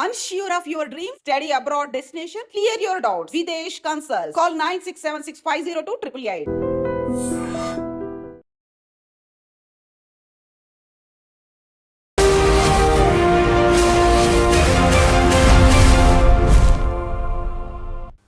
Unsure of your dream? Study abroad destination? Clear your doubts. Videsh Consult. Call 9676502888.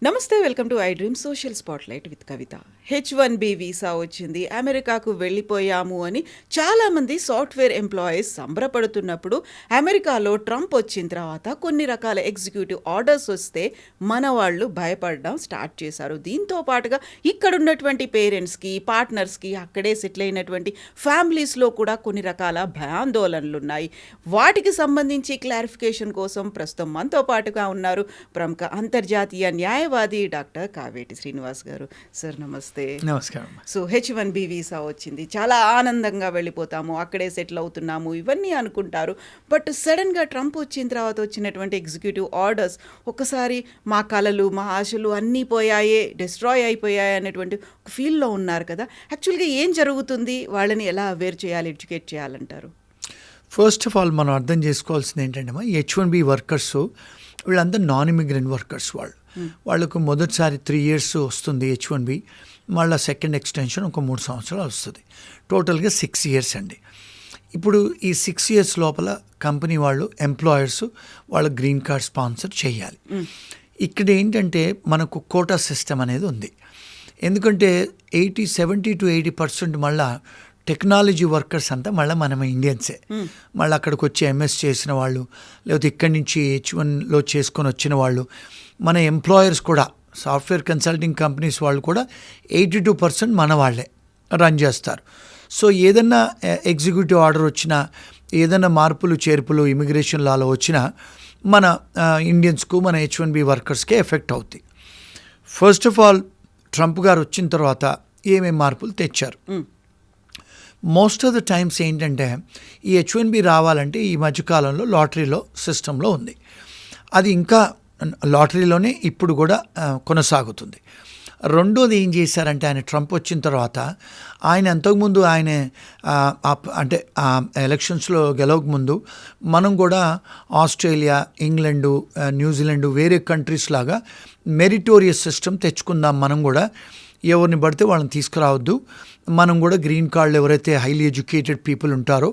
నమస్తే, welcome to I dream social spotlight with Kavitha. H1B visa వచ్చింది, అమెరికాకు వెళ్ళిపోయాము అని చాలామంది software employees సంబరపడుతున్నప్పుడు అమెరికాలో Trump వచ్చిన తర్వాత కొన్ని రకాల ఎగ్జిక్యూటివ్ ఆర్డర్స్ వస్తే మన వాళ్ళు భయపడడం స్టార్ట్ చేశారు. దీంతో పాటుగా ఇక్కడ ఉన్నటువంటి పేరెంట్స్కి, పార్ట్నర్స్కి, అక్కడే సెటిల్ అయినటువంటి ఫ్యామిలీస్లో కూడా కొన్ని రకాల భయాందోళనలు ఉన్నాయి. వాటికి సంబంధించి క్లారిఫికేషన్ కోసం ప్రస్తుతం మనతో పాటుగా ఉన్నారు ప్రముఖ అంతర్జాతీయ న్యాయవాది డాక్టర్ కావేటి శ్రీనివాస్ గారు. సార్ నమస్తే. నమస్కారం. సో H1B వీసా వచ్చింది, చాలా ఆనందంగా వెళ్ళిపోతాము, అక్కడే సెటిల్ అవుతున్నాము ఇవన్నీ అనుకుంటారు. బట్ సడన్గా ట్రంప్ వచ్చిన తర్వాత వచ్చినటువంటి ఎగ్జిక్యూటివ్ ఆర్డర్స్ ఒకసారి మా కలలు, మా ఆశలు అన్నీ పోయాయే, డిస్ట్రాయ్ అయిపోయాయి అనేటువంటి ఒక ఫీల్లో ఉన్నారు కదా. యాక్చువల్గా ఏం జరుగుతుంది, వాళ్ళని ఎలా అవేర్ చేయాలి, ఎడ్యుకేట్ చేయాలంటారు? ఫస్ట్ ఆఫ్ ఆల్ మనం అర్థం చేసుకోవాల్సింది ఏంటంటే, H1B వర్కర్స్ వీళ్ళందరూ నాన్ ఇమిగ్రెంట్ వర్కర్స్. వాళ్ళకు మొదటిసారి 3 years వస్తుంది H1B, మళ్ళీ సెకండ్ ఎక్స్టెన్షన్ ఒక 3 సంవత్సరాలు వస్తుంది. టోటల్గా 6 years అండి. ఇప్పుడు ఈ 6 years లోపల కంపెనీ వాళ్ళు, ఎంప్లాయర్స్ వాళ్ళ గ్రీన్ కార్డ్ స్పాన్సర్ చేయాలి. ఇక్కడ ఏంటంటే మనకు కోటా సిస్టమ్ అనేది ఉంది. ఎందుకంటే 70 to 80% మళ్ళీ టెక్నాలజీ వర్కర్స్ అంతా మళ్ళీ మనం ఇండియన్సే. మళ్ళీ అక్కడికి వచ్చి MS చేసిన వాళ్ళు, లేకపోతే ఇక్కడి నుంచి H1లో చేసుకొని వచ్చిన వాళ్ళు, మన ఎంప్లాయర్స్ కూడా, సాఫ్ట్వేర్ కన్సల్టింగ్ కంపెనీస్ వాళ్ళు కూడా 82% మన వాళ్ళే రన్ చేస్తారు. సో ఏదన్నా ఎగ్జిక్యూటివ్ ఆర్డర్ వచ్చినా, ఏదైనా మార్పులు చేర్పులు ఇమిగ్రేషన్ లాలో వచ్చినా మన ఇండియన్స్కు, మన H1B వర్కర్స్కే ఎఫెక్ట్ అవుతాయి. ఫస్ట్ ఆఫ్ ఆల్ ట్రంప్ గారు వచ్చిన తర్వాత ఏమేమి మార్పులు తెచ్చారు? మోస్ట్ ఆఫ్ ద టైమ్స్ ఏంటంటే ఈ H1B రావాలంటే ఈ మధ్యకాలంలో లాటరీలో సిస్టంలో ఉంది. అది ఇంకా లాటరీలోనే ఇప్పుడు కూడా కొనసాగుతుంది. రెండోది ఏం చేశారంటే, ఆయన ట్రంప్ వచ్చిన తర్వాత ఆయన అంతకుముందు ఆయన అంటే ఎలక్షన్స్లో గెలవకముందు మనం కూడా ఆస్ట్రేలియా, ఇంగ్లాండు, న్యూజిలాండ్ వేరే కంట్రీస్ లాగా మెరిటోరియస్ సిస్టమ్ తెచ్చుకుందాం. మనం కూడా ఎవరిని పడితే వాళ్ళని తీసుకురావద్దు, మనం కూడా గ్రీన్ కార్డులు ఎవరైతే హైలీ ఎడ్యుకేటెడ్ పీపుల్ ఉంటారో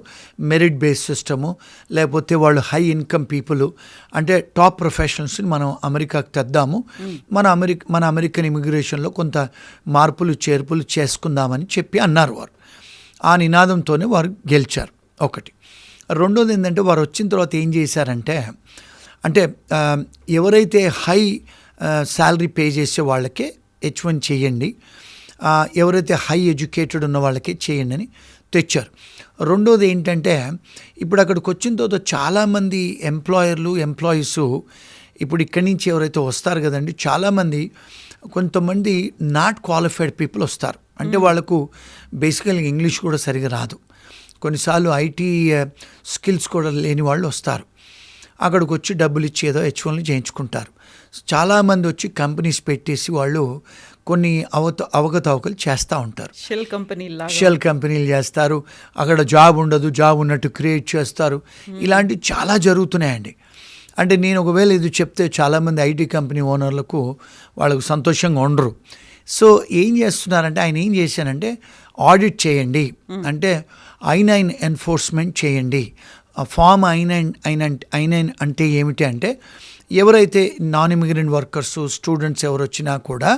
మెరిట్ బేస్డ్ సిస్టము, లేకపోతే వాళ్ళు హై ఇన్కమ్ పీపుల్ అంటే టాప్ ప్రొఫెషనల్స్ని మనం అమెరికాకు తెద్దాము, మన అమెరికన్ ఇమిగ్రేషన్లో కొంత మార్పులు చేర్పులు చేసుకుందామని చెప్పి అన్నారు వారు. ఆ నినాదంతోనే వారు గెలిచారు. ఒకటి. రెండోది ఏంటంటే, వారు వచ్చిన తర్వాత ఏం చేశారంటే, అంటే ఎవరైతే హై శాలరీ పే చేసే వాళ్ళకే H1 చేయండి, ఎవరైతే హై ఎడ్యుకేటెడ్ ఉన్న వాళ్ళకి చేయండి అని తెచ్చారు. రెండోది ఏంటంటే, ఇప్పుడు అక్కడికి వచ్చిన తర్వాత చాలామంది ఎంప్లాయీస్ ఇప్పుడు ఇక్కడి నుంచి ఎవరైతే వస్తారు కదండి, చాలామంది కొంతమంది నాట్ క్వాలిఫైడ్ పీపుల్ వస్తారు. అంటే వాళ్ళకు బేసికల్గా ఇంగ్లీష్ కూడా సరిగా రాదు, కొన్నిసార్లు ఐటీ స్కిల్స్ కూడా లేని వాళ్ళు వస్తారు. అక్కడికి వచ్చి డబ్బులు ఇచ్చి ఏదో H1 చేయించుకుంటారు. చాలామంది వచ్చి కంపెనీస్ పెట్టేసి వాళ్ళు కొన్ని అవకతవకలు చేస్తూ ఉంటారు. షెల్ కంపెనీలు చేస్తారు, అక్కడ జాబ్ ఉండదు, జాబ్ ఉన్నట్టు క్రియేట్ చేస్తారు. ఇలాంటివి చాలా జరుగుతున్నాయండి. అంటే నేను ఒకవేళ ఇది చెప్తే చాలామంది ఐటీ కంపెనీ ఓనర్లకు వాళ్ళకు సంతోషంగా ఉండరు. సో ఏం చేస్తున్నారంటే, ఆయన ఏం చేశానంటే, ఆడిట్ చేయండి అంటే I-9 ఎన్ఫోర్స్మెంట్ చేయండి. ఫామ్ I-9 అంటే ఏమిటి అంటే, ఎవరైతే నాన్ ఇమిగ్రెంట్ వర్కర్స్, స్టూడెంట్స్ ఎవరు వచ్చినా కూడా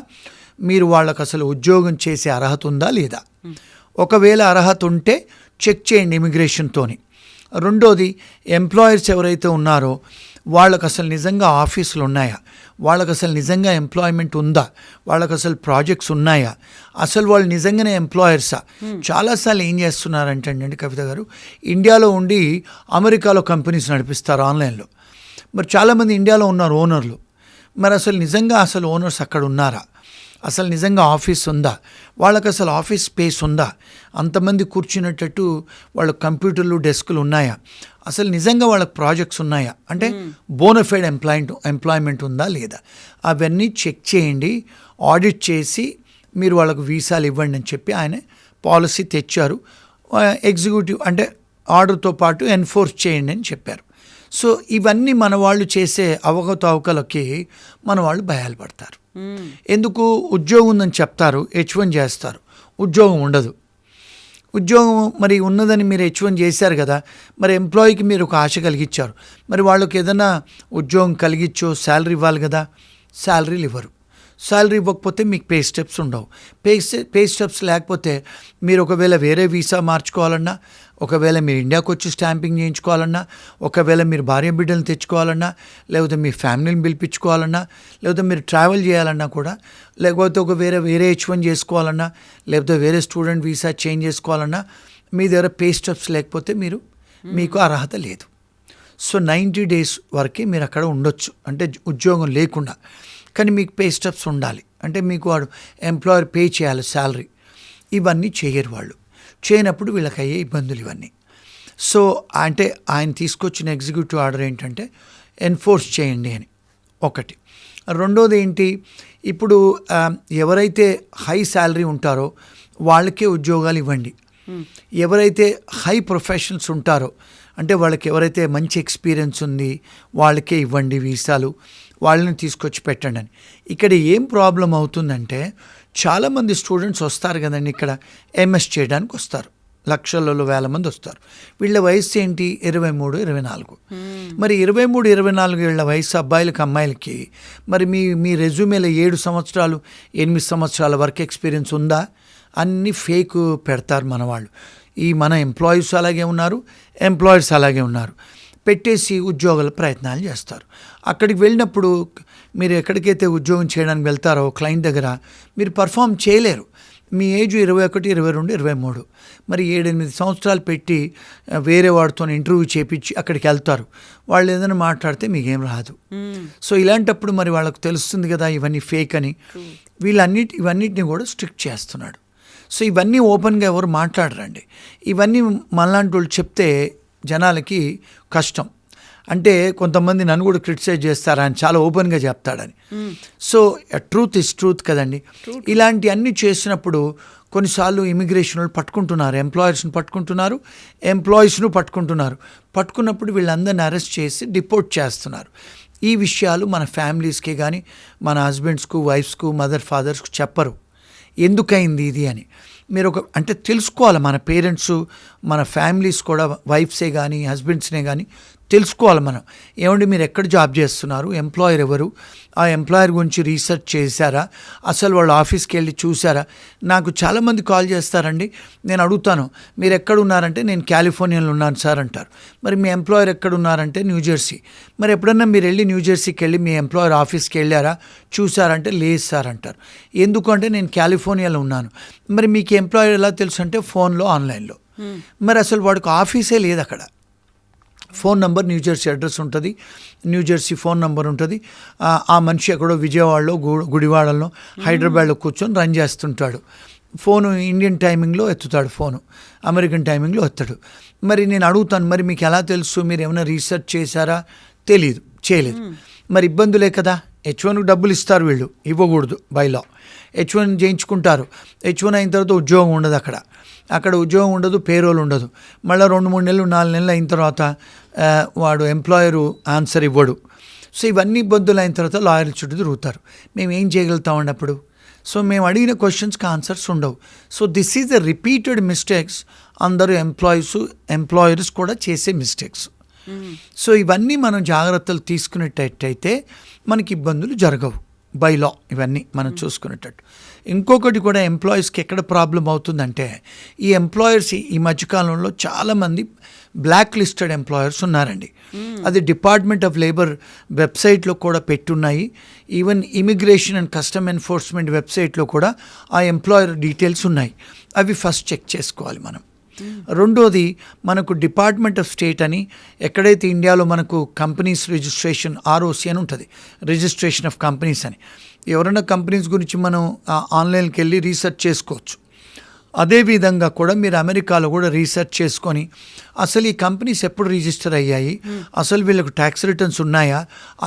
మీరు వాళ్ళకు అసలు ఉద్యోగం చేసే అర్హత ఉందా లేదా, ఒకవేళ అర్హత ఉంటే చెక్ చేయండి ఇమిగ్రేషన్తోని. రెండోది, ఎంప్లాయర్స్ ఎవరైతే ఉన్నారో వాళ్ళకు అసలు నిజంగా ఆఫీసులు ఉన్నాయా, వాళ్ళకు అసలు నిజంగా ఎంప్లాయ్మెంట్ ఉందా, వాళ్ళకు అసలు ప్రాజెక్ట్స్ ఉన్నాయా, అసలు వాళ్ళు నిజంగానే ఎంప్లాయర్సా. చాలాసార్లు ఏం చేస్తున్నారంటే అండి కవిత గారు, ఇండియాలో ఉండి అమెరికాలో కంపెనీస్ నడిపిస్తారు ఆన్లైన్లో. మరి చాలామంది ఇండియాలో ఉన్నారు ఓనర్లు, మరి అసలు నిజంగా అసలు ఓనర్స్ అక్కడ ఉన్నారా, అసలు నిజంగా ఆఫీస్ ఉందా, వాళ్ళకి అసలు ఆఫీస్ స్పేస్ ఉందా, అంతమంది కూర్చునేటట్టు వాళ్ళ కంప్యూటర్లు, డెస్కులు ఉన్నాయా, అసలు నిజంగా వాళ్ళకి ప్రాజెక్ట్స్ ఉన్నాయా, అంటే బోనఫైడ్ ఎంప్లాయ్మెంట్ ఉందా లేదా, అవన్నీ చెక్ చేయండి, ఆడిట్ చేసి మీరు వాళ్ళకు వీసాలు ఇవ్వండి అని చెప్పి ఆయన పాలసీ తెచ్చారు. ఎగ్జిక్యూటివ్ అంటే ఆర్డర్తో పాటు ఎన్ఫోర్స్ చేయండి అని చెప్పారు. సో ఇవన్నీ మన వాళ్ళు చేసే అవకతవకలకి మన వాళ్ళు భయాలు పడతారు. ఎందుకు? ఉద్యోగం ఉందని చెప్తారు, H1 చేస్తారు, ఉద్యోగం ఉండదు. ఉద్యోగం మరి ఉన్నదని మీరు H1 చేశారు కదా, మరి ఎంప్లాయీకి మీరు ఒక ఆశ కలిగించారు, మరి వాళ్ళకి ఏదైనా ఉద్యోగం కలిగించో శాలరీ ఇవ్వాలి కదా, శాలరీలు ఇవ్వరు. శాలరీ ఇవ్వకపోతే మీకు పే స్టెప్స్ ఉండవు. పే స్టెప్స్ లేకపోతే మీరు ఒకవేళ వేరే వీసా మార్చుకోవాలన్నా, ఒకవేళ మీరు ఇండియాకి వచ్చి స్టాంపింగ్ చేయించుకోవాలన్నా, ఒకవేళ మీరు భార్య బిడ్డలను తెచ్చుకోవాలన్నా, లేకపోతే మీ ఫ్యామిలీని పిలిపించుకోవాలన్నా, లేకపోతే మీరు ట్రావెల్ చేయాలన్నా కూడా, లేకపోతే ఒక వేరే H1 చేసుకోవాలన్నా, లేకపోతే వేరే స్టూడెంట్ వీసా చేంజ్ చేసుకోవాలన్నా, మీ దగ్గర పే స్టెప్స్ లేకపోతే మీకు అర్హత లేదు. సో 90 days వరకే మీరు అక్కడ ఉండొచ్చు, అంటే ఉద్యోగం లేకుండా. కానీ మీకు పే స్టెప్స్ ఉండాలి, అంటే మీకు వాడు ఎంప్లాయర్ పే చేయాలి శాలరీ. ఇవన్నీ చేయరు వాళ్ళు. చేయనప్పుడు వీళ్ళకి అయ్యే ఇబ్బందులు ఇవన్నీ. సో అంటే ఆయన తీసుకొచ్చిన ఎగ్జిక్యూటివ్ ఆర్డర్ ఏంటంటే ఎన్ఫోర్స్ చేయండి అని ఒకటి. రెండోది ఏంటి, ఇప్పుడు ఎవరైతే హై శాలరీ ఉంటారో వాళ్ళకే ఉద్యోగాలు ఇవ్వండి. ఎవరైతే హై ప్రొఫెషనల్స్ ఉంటారో, అంటే వాళ్ళకి ఎవరైతే మంచి ఎక్స్పీరియన్స్ ఉంది వాళ్ళకే ఇవ్వండి వీసాలు, వాళ్ళని తీసుకొచ్చి పెట్టండి అని. ఇక్కడ ఏం ప్రాబ్లం అవుతుందంటే, చాలామంది స్టూడెంట్స్ వస్తారు కదండి ఇక్కడ MS చేయడానికి వస్తారు, లక్షలలో వేల మంది వస్తారు. వీళ్ళ వయసు ఏంటి? 23, 24. మరి 23, 24 ఏళ్ల వయసు అబ్బాయిలకి అమ్మాయిలకి మరి మీ రెజ్యూమేలో 7 సంవత్సరాలు 8 సంవత్సరాల వర్క్ ఎక్స్పీరియన్స్ ఉందా? అన్నీ ఫేక్ పెడతారు మన వాళ్ళు. మన ఎంప్లాయీస్ అలాగే ఉన్నారు, ఎంప్లాయర్స్ అలాగే ఉన్నారు. పెట్టేసి ఉద్యోగాల ప్రయత్నాలు చేస్తారు. అక్కడికి వెళ్ళినప్పుడు మీరు ఎక్కడికైతే ఉద్యోగం చేయడానికి వెళ్తారో క్లయింట్ దగ్గర మీరు పర్ఫామ్ చేయలేరు. మీ ఏజ్ 21, 22, 23. మరి 7-8 సంవత్సరాలు పెట్టి వేరే వాడితో ఇంటర్వ్యూ చేపించి అక్కడికి వెళ్తారు. వాళ్ళు ఏదైనా మాట్లాడితే మీకేం రాదు. సో ఇలాంటప్పుడు మరి వాళ్ళకు తెలుస్తుంది కదా ఇవన్నీ ఫేక్ అని. ఇవన్నిటిని కూడా స్ట్రిక్ట్ చేస్తున్నాడు. సో ఇవన్నీ ఓపెన్గా ఎవరు మాట్లాడరండి. ఇవన్నీ మనలాంటి వాళ్ళు చెప్తే జనాలకి కష్టం. అంటే కొంతమంది నన్ను కూడా క్రిటిసైజ్ చేస్తారు, ఆయన చాలా ఓపెన్గా చెప్తాడని. సో ట్రూత్ ఇస్ ట్రూత్ కదండి. ఇలాంటి అన్నీ చేసినప్పుడు కొన్నిసార్లు ఇమిగ్రేషన్ వాళ్ళు పట్టుకుంటున్నారు, ఎంప్లాయర్స్ని పట్టుకుంటున్నారు, ఎంప్లాయీస్ను పట్టుకుంటున్నారు. పట్టుకున్నప్పుడు వీళ్ళందరినీ అరెస్ట్ చేసి డిపోర్ట్ చేస్తున్నారు. ఈ విషయాలు మన ఫ్యామిలీస్కి కానీ మన హస్బెండ్స్కు, వైఫ్స్కు, మదర్, ఫాదర్స్కు చెప్పరు ఎందుకైంది ఇది అని. మీరు అంటే తెలుసుకోవాలి. మన పేరెంట్స్, మన ఫ్యామిలీస్ కూడా, వైఫ్సే కానీ హస్బెండ్స్నే కానీ తెలుసుకోవాలి మనం. ఏమండి మీరు ఎక్కడ జాబ్ చేస్తున్నారు, ఎంప్లాయర్ ఎవరు, ఆ ఎంప్లాయర్ గురించి రీసెర్చ్ చేశారా, అసలు వాళ్ళు ఆఫీస్కి వెళ్ళి చూసారా? నాకు చాలామంది కాల్ చేస్తారండి, నేను అడుగుతాను మీరు ఎక్కడ ఉన్నారంటే నేను కాలిఫోర్నియాలో ఉన్నాను సార్ అంటారు. మరి మీ ఎంప్లాయర్ ఎక్కడ ఉన్నారంటే న్యూజెర్సీ. మరి ఎప్పుడన్నా మీరు వెళ్ళి న్యూజెర్సీకి వెళ్ళి మీ ఎంప్లాయర్ ఆఫీస్కి వెళ్ళారా, చూసారంటే లేదు సార్ అంటారు. ఎందుకంటే నేను కాలిఫోర్నియాలో ఉన్నాను. మరి మీకు ఎంప్లాయర్ ఎలా తెలుసు అంటే ఫోన్లో, ఆన్లైన్లో. మరి అసలు వాడికి ఆఫీసే లేదు అక్కడ. ఫోన్ నెంబర్, న్యూజెర్సీ అడ్రస్ ఉంటుంది, న్యూజెర్సీ ఫోన్ నెంబర్ ఉంటుంది. ఆ మనిషి ఎక్కడో విజయవాడలో, గుడివాడలో, హైదరాబాద్లో కూర్చొని రన్ చేస్తుంటాడు. ఫోను ఇండియన్ టైమింగ్లో ఎత్తుతాడు, ఫోను అమెరికన్ టైమింగ్లో ఎత్తాడు. మరి నేను అడుగుతాను, మరి మీకు ఎలా తెలుసు, మీరు ఏమైనా రీసెర్చ్ చేశారా? తెలీదు, చేయలేదు. మరి ఇబ్బందులే కదా. H1కి డబ్బులు ఇస్తారు వీళ్ళు, ఇవ్వకూడదు బైలా. H1 చేయించుకుంటారు. H1 అయిన తర్వాత ఉద్యోగం ఉండదు అక్కడ ఉద్యోగం ఉండదు, పేరోల్ ఉండదు. మళ్ళీ 2-3 నెలలు 4 నెలలు అయిన తర్వాత వాడు ఎంప్లాయరు ఆన్సర్ ఇవ్వడు. సో ఇవన్నీ ఇబ్బందులు అయిన తర్వాత లాయర్ల చుట్టూ తిరుగుతారు. మేము ఏం చేయగలుగుతామండి అప్పుడు? సో మేము అడిగిన క్వశ్చన్స్కి ఆన్సర్స్ ఉండవు. So this is the repeated mistakes. అందరూ ఎంప్లాయర్స్ కూడా చేసే మిస్టేక్స్. సో ఇవన్నీ మనం జాగ్రత్తలు తీసుకునేటట్టయితే మనకి ఇబ్బందులు జరగవు. బైలా ఇవన్నీ మనం చూసుకునేటట్టు. ఇంకొకటి కూడా ఎంప్లాయీస్కి ఎక్కడ ప్రాబ్లం అవుతుందంటే, ఈ ఎంప్లాయర్స్ ఈ మధ్యకాలంలో చాలామంది బ్లాక్ లిస్టెడ్ ఎంప్లాయర్స్ ఉన్నారండి. అది డిపార్ట్మెంట్ ఆఫ్ లేబర్ వెబ్సైట్లో కూడా పెట్టున్నాయి. Even immigration and custom enforcement వెబ్సైట్లో కూడా ఆ ఎంప్లాయర్ డీటెయిల్స్ ఉన్నాయి. అవి ఫస్ట్ చెక్ చేసుకోవాలి మనం. రెండోది, మనకు డిపార్ట్మెంట్ ఆఫ్ స్టేట్ అని ఎక్కడైతే ఇండియాలో మనకు కంపెనీస్ రిజిస్ట్రేషన్ ROC అని ఉంటుంది, రిజిస్ట్రేషన్ ఆఫ్ కంపెనీస్ అని. ఎవరైనా కంపెనీస్ గురించి మనం ఆన్లైన్కి వెళ్ళి రీసెర్చ్ చేసుకోవచ్చు. అదేవిధంగా కూడా మీరు అమెరికాలో కూడా రీసెర్చ్ చేసుకొని అసలు ఈ కంపెనీస్ ఎప్పుడు రిజిస్టర్ అయ్యాయి, అసలు వీళ్ళకు ట్యాక్స్ రిటర్న్స్ ఉన్నాయా,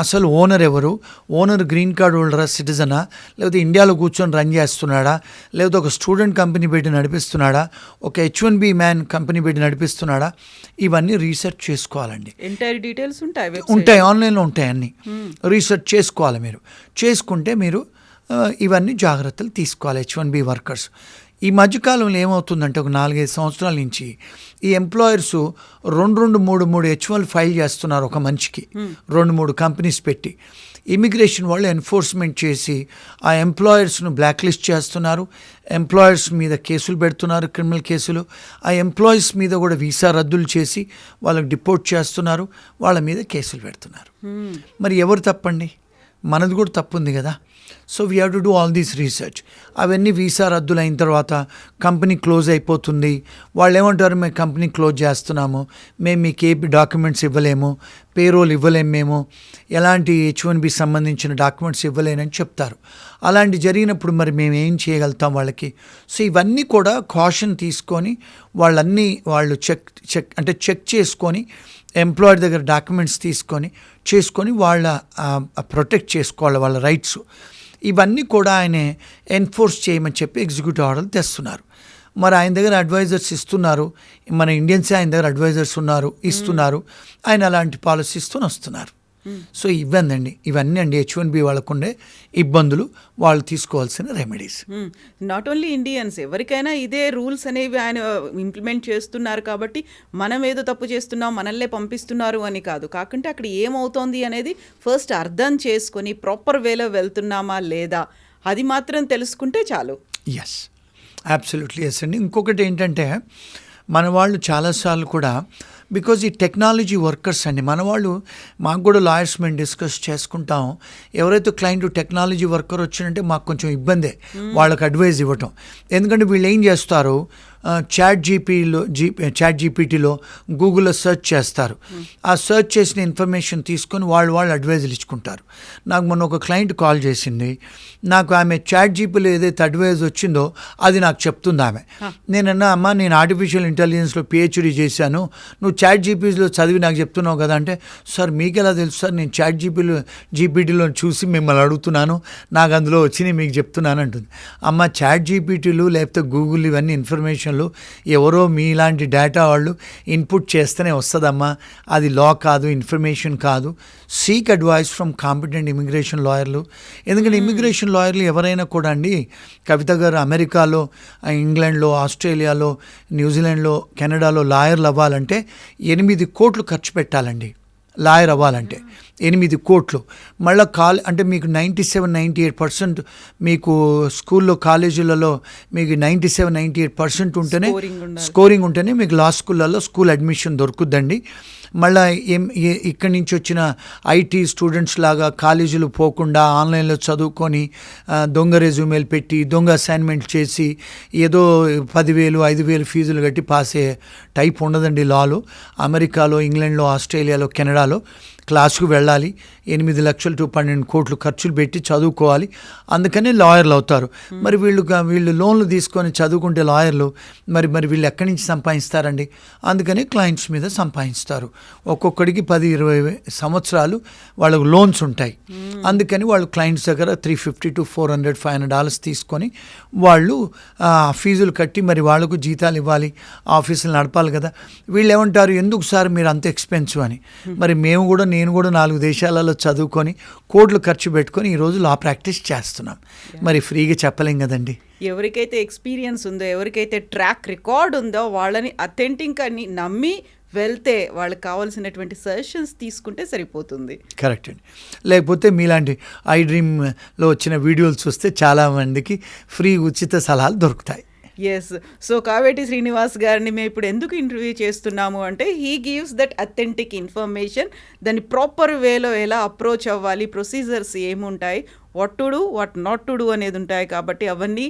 అసలు ఓనర్ ఎవరు, ఓనర్ గ్రీన్ కార్డ్ హోల్డరా, సిటిజనా, లేకపోతే ఇండియాలో కూర్చొని రన్ చేస్తున్నాడా, లేకపోతే ఒక స్టూడెంట్ కంపెనీ పెట్టి నడిపిస్తున్నాడా, ఒక H1B మ్యాన్ కంపెనీ పెట్టి నడిపిస్తున్నాడా, ఇవన్నీ రీసెర్చ్ చేసుకోవాలండి. ఎంటైర్ డీటెయిల్స్ ఉంటాయి ఉంటాయి, ఆన్లైన్లో ఉంటాయి అన్నీ. రీసెర్చ్ చేసుకోవాలి. మీరు చేసుకుంటే మీరు ఇవన్నీ జాగ్రత్తలు తీసుకోవాలి. H1B వర్కర్స్ ఈ మధ్యకాలంలో ఏమవుతుందంటే ఒక 4-5 సంవత్సరాల నుంచి ఈ ఎంప్లాయర్స్ 2-3 H1 ఫైల్ చేస్తున్నారు ఒక మనిషికి, 2-3 కంపెనీస్ పెట్టి. ఇమిగ్రేషన్ వాళ్ళు ఎన్ఫోర్స్మెంట్ చేసి ఆ ఎంప్లాయర్స్ను బ్లాక్ లిస్ట్ చేస్తున్నారు, ఎంప్లాయర్స్ మీద కేసులు పెడుతున్నారు, క్రిమినల్ కేసులు. ఆ ఎంప్లాయీస్ మీద కూడా వీసా రద్దులు చేసి వాళ్ళకి డిపోర్ట్ చేస్తున్నారు, వాళ్ళ మీద కేసులు పెడుతున్నారు. మరి ఎవరు తప్పండి? మనది కూడా తప్పు ఉంది కదా. So we have to do all these research. అవన్నీ వీసా రద్దులు అయిన తర్వాత కంపెనీ క్లోజ్ అయిపోతుంది. వాళ్ళు ఏమంటారు, మేము కంపెనీ క్లోజ్ చేస్తున్నాము, మేము మీకు ఏ డాక్యుమెంట్స్ ఇవ్వలేము, పేరోల్ ఇవ్వలేము, మేము ఎలాంటి H1B సంబంధించిన డాక్యుమెంట్స్ ఇవ్వలేనని చెప్తారు. అలాంటి జరిగినప్పుడు మరి మేము ఏం చేయగలుగుతాం వాళ్ళకి? సో ఇవన్నీ కూడా కాషన్ తీసుకొని వాళ్ళు చెక్ చేసుకొని ఎంప్లాయర్ దగ్గర డాక్యుమెంట్స్ చేసుకొని వాళ్ళ ప్రొటెక్ట్ చేసుకోవాలి వాళ్ళ రైట్స్. ఇవన్నీ కూడా ఆయన ఎన్ఫోర్స్ చేయమని చెప్పి ఎగ్జిక్యూటివ్ ఆర్డర్లు తెస్తున్నారు. మరి ఆయన దగ్గర అడ్వైజర్స్ ఇస్తున్నారు, మన ఇండియన్సే ఆయన దగ్గర అడ్వైజర్స్ ఇస్తున్నారు, ఆయన అలాంటి పాలసీస్తో వస్తున్నారు. సో ఇవన్నీ అండి H1B వాళ్ళకుండే ఇబ్బందులు, వాళ్ళు తీసుకోవాల్సిన రెమెడీస్. నాట్ ఓన్లీ ఇండియన్స్, ఎవరికైనా ఇదే రూల్స్ అనేవి ఆయన ఇంప్లిమెంట్ చేస్తున్నారు కాబట్టి మనం ఏదో తప్పు చేస్తున్నాం, మనల్నే పంపిస్తున్నారు అని కాదు. కాకుంటే అక్కడ ఏమవుతోంది అనేది ఫస్ట్ అర్థం చేసుకొని ప్రాపర్ వేలో వెళ్తున్నామా లేదా అది మాత్రం తెలుసుకుంటే చాలు. ఎస్, అబ్సల్యూట్లీ ఎస్ అండి. ఇంకొకటి ఏంటంటే మన వాళ్ళు చాలాసార్లు కూడా బికాజ్ ఈ టెక్నాలజీ వర్కర్స్ అండి, మన వాళ్ళు, మాకు కూడా లాయర్స్ మేము డిస్కస్ చేసుకుంటాం, ఎవరైతే క్లయింట్ టెక్నాలజీ వర్కర్ వచ్చినంటే మాకు కొంచెం ఇబ్బందే వాళ్ళకి అడ్వైజ్ ఇవ్వటం. ఎందుకంటే వీళ్ళు ఏం చేస్తారు, చాట్ జీపీటీలో గూగుల్లో సెర్చ్ చేస్తారు, ఆ సెర్చ్ చేసిన ఇన్ఫర్మేషన్ తీసుకొని వాళ్ళు అడ్వైజులు ఇచ్చుకుంటారు. నాకు మొన్న ఒక క్లయింట్ కాల్ చేసింది, నాకు ఆమె చాట్ జీపీలో ఏదైతే అడ్వైజ్ వచ్చిందో అది నాకు చెప్తుంది ఆమె. నేనన్నా, అమ్మ నేను ఆర్టిఫిషియల్ ఇంటెలిజెన్స్లో PhD చేశాను, నువ్వు చాట్ జీపీలో చదివి నాకు చెప్తున్నావు కదా అంటే, సార్ మీకు ఎలా తెలుసు సార్, నేను చాట్ జీపీటీలో చూసి మిమ్మల్ని అడుగుతున్నాను, నాకు అందులో వచ్చినాయి మీకు చెప్తున్నాను అంటుంది. అమ్మ చాట్ జీపీటీలు లేకపోతే గూగుల్ ఇవన్నీ ఇన్ఫర్మేషన్ ఎవరో మీలాంటి డేటా వాళ్ళు ఇన్పుట్ చేస్తేనే వస్తుందమ్మా, అది లా కాదు, ఇన్ఫర్మేషన్ కాదు. Seek advice from competent immigration లాయర్లు. ఎందుకంటే ఇమిగ్రేషన్ లాయర్లు ఎవరైనా కూడా అండి, కవిత గారు అమెరికాలో, ఇంగ్లాండ్లో, ఆస్ట్రేలియాలో, న్యూజిలాండ్లో, కెనడాలో లాయర్లు అవ్వాలంటే 8 కోట్లు ఖర్చు పెట్టాలండి. లాయర్ అవ్వాలంటే 8 కోట్లు. మళ్ళీ అంటే మీకు 97-98% మీకు స్కూల్లో కాలేజీలలో మీకు 97-98% ఉంటేనే స్కోరింగ్ ఉంటేనే మీకు లా స్కూళ్ళల్లో స్కూల్ అడ్మిషన్ దొరుకుద్దండి. మళ్ళీ ఇక్కడి నుంచి వచ్చిన IT స్టూడెంట్స్ లాగా కాలేజీలు పోకుండా ఆన్లైన్లో చదువుకొని దొంగ రెజ్యూమేలు పెట్టి దొంగ అసైన్మెంట్ చేసి ఏదో 10,000, 5,000 ఫీజులు కట్టి పాస్ అయ్యే టైప్ ఉండదండి లాలో. అమెరికాలో, ఇంగ్లాండ్లో, ఆస్ట్రేలియాలో, కెనడాలో క్లాసుకు వెళ్ళాలి, 8 లక్షలు to 12 కోట్లు ఖర్చులు పెట్టి చదువుకోవాలి, అందుకనే లాయర్లు అవుతారు. మరి వీళ్ళు లోన్లు తీసుకొని చదువుకుంటే లాయర్లు మరి వీళ్ళు ఎక్కడి నుంచి సంపాదిస్తారండి? అందుకని క్లయింట్స్ మీద సంపాదిస్తారు. ఒక్కొక్కడికి 10-20 సంవత్సరాలు వాళ్ళకు లోన్స్ ఉంటాయి. అందుకని వాళ్ళు క్లయింట్స్ దగ్గర $350 to $400-500 తీసుకొని వాళ్ళు ఫీజులు కట్టి మరి వాళ్ళకు జీతాలు ఇవ్వాలి, ఆఫీసులు నడపాలి కదా. వీళ్ళు ఏమంటారు, ఎందుకు సార్ మీరు అంత ఎక్స్పెన్సివ్ అని. మరి నేను కూడా 4 దేశాలలో చదువుకొని కోట్లు ఖర్చు పెట్టుకొని ఈరోజు లా ప్రాక్టీస్ చేస్తున్నాం, మరి ఫ్రీగా చెప్పలేం కదండి. ఎవరికైతే ఎక్స్పీరియన్స్ ఉందో, ఎవరికైతే ట్రాక్ రికార్డ్ ఉందో వాళ్ళని అథెంటిక్ అని నమ్మి వెళ్తే వాళ్ళకి కావాల్సినటువంటి సజెషన్స్ తీసుకుంటే సరిపోతుంది. కరెక్ట్ అండి. లేకపోతే మీలాంటి iDreamలో వచ్చిన వీడియోలు చూస్తే చాలామందికి ఫ్రీ ఉచిత సలహాలు దొరుకుతాయి. ఎస్. సో కావేటి శ్రీనివాస్ గారిని మేము ఇప్పుడు ఎందుకు ఇంటర్వ్యూ చేస్తున్నాము అంటే, he gives that authentic information. దాన్ని ప్రాపర్ వేలో ఎలా అప్రోచ్ అవ్వాలి, ప్రొసీజర్స్ ఏముంటాయి, what to do, what not to do అనేది ఉంటాయి కాబట్టి అవన్నీ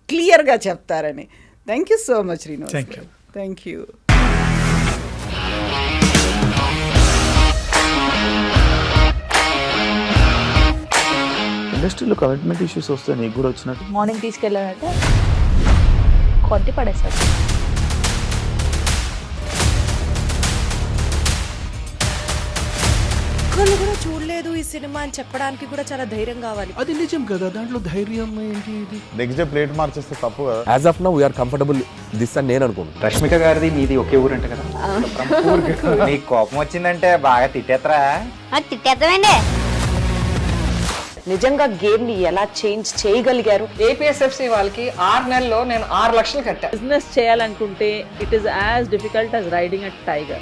క్లియర్గా చెప్తారని. Thank you so much Srinivas. Thank you. ఇండస్ట్రీలో కమిట్మెంట్ ఇష్యూస్ వస్తే నీకు కూడా వచ్చినట్టు మార్నింగ్ తీసుకెళ్ళాలంటే కొద్ది పడేశారు. ఒక్కళ్ళు కూడా చూడలేదు ఈ సినిమా అని చెప్పడానికి కూడా చాలా ధైర్యం కావాలి. అది నిజం కదా, దాంట్లో ధైర్యం ఏంటి? ఇది నెక్స్ట్ డే ప్లేట్ మార్చేస్తే తప్పు కదా. As of now we are comfortable this అని నేను అనుకుంటున్నాను. రష్మిక గారిది మీది ఒకే ఊరంట కదా? నీకు కోపం వచ్చిందంటే బాగా తిట్టేత్తరా? తిట్టేద్దామండి. నిజంగా గేమ్ ని ఎలా చేంజ్ చేయగలిగారు? ఏపీఎస్ఎఫ్సి వాళ్ళకి 6 నెలల్లో నేను 6 లక్షలు కట్టా. బిజినెస్ చేయాలనుకుంటే it is as difficult as riding a tiger.